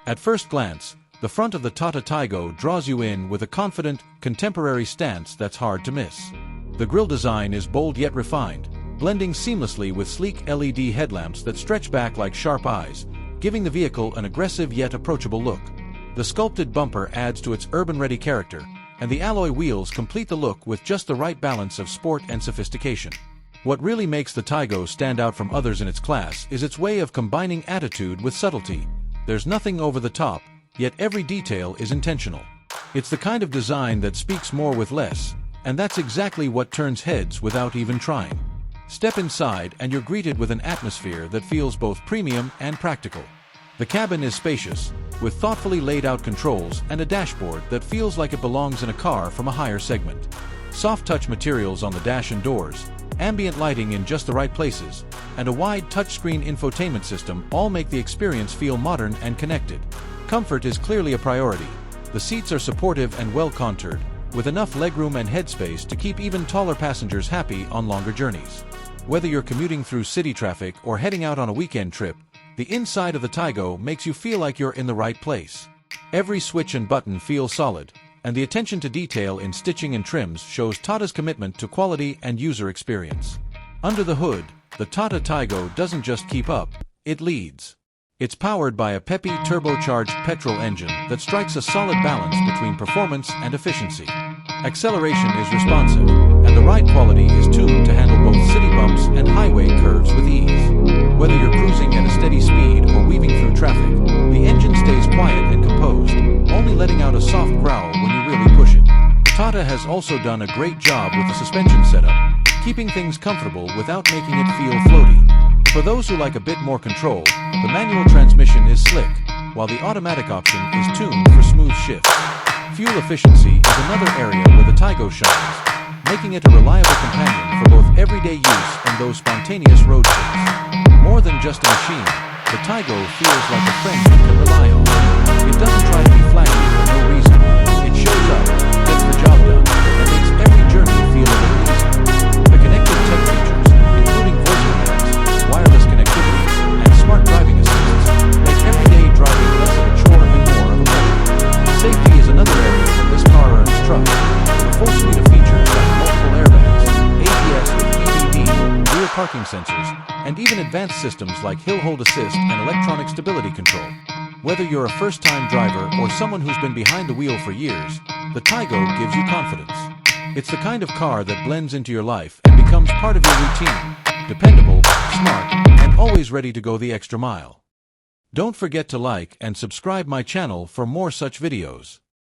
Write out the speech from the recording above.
At first glance, the front of the Tata Tiago draws you in with a confident, contemporary stance that's hard to miss. The grille design is bold yet refined, blending seamlessly with sleek LED headlamps that stretch back like sharp eyes, giving the vehicle an aggressive yet approachable look. The sculpted bumper adds to its urban-ready character, and the alloy wheels complete the look with just the right balance of sport and sophistication. What really makes the Tiago stand out from others in its class is its way of combining attitude with subtlety. There's nothing over the top, yet every detail is intentional. It's the kind of design that speaks more with less, and that's exactly what turns heads without even trying. Step inside and you're greeted with an atmosphere that feels both premium and practical. The cabin is spacious, with thoughtfully laid out controls and a dashboard that feels like it belongs in a car from a higher segment. Soft touch materials on the dash and doors, ambient lighting in just the right places, and a wide touchscreen infotainment system all make the experience feel modern and connected. Comfort is clearly a priority. The seats are supportive and well contoured, with enough legroom and headspace to keep even taller passengers happy on longer journeys. Whether you're commuting through city traffic or heading out on a weekend trip, the inside of the Tiago makes you feel like you're in the right place. Every switch and button feels solid, and the attention to detail in stitching and trims shows Tata's commitment to quality and user experience. Under the hood, the Tata Tiago doesn't just keep up, it leads. It's powered by a peppy turbocharged petrol engine that strikes a solid balance between performance and efficiency. Acceleration is responsive, and the ride quality is tuned to handle both city bumps and highway curves with ease. Whether you're cruising at a steady speed or weaving through traffic, the engine stays quiet and composed, only letting out a soft growl when you really push it. Tata has also done a great job with the suspension setup, keeping things comfortable without making it feel floaty. For those who like a bit more control, the manual transmission is slick, while the automatic option is tuned for smooth shifts. Fuel efficiency is another area where the Tiago shines, making it a reliable companion for both everyday use and those spontaneous road trips. More than just a machine, the Tiago feels like a friend you can rely on. It doesn't try to be flashy for no reason. It shows up, gets the job done, and makes every journey feel a little easier. The connected tech features, including voice commands, wireless connectivity, and smart driving assists, make everyday driving less of a chore and more of a pleasure. Safety is another area where this car earns trust. The full suite of features like multiple airbags, ABS with EBD, rear parking sensors, and even advanced systems like hill hold assist and electronic stability control. Whether you're a first-time driver or someone who's been behind the wheel for years, the Tiago gives you confidence. It's the kind of car that blends into your life and becomes part of your routine. Dependable, smart, and always ready to go the extra mile. Don't forget to like and subscribe my channel for more such videos.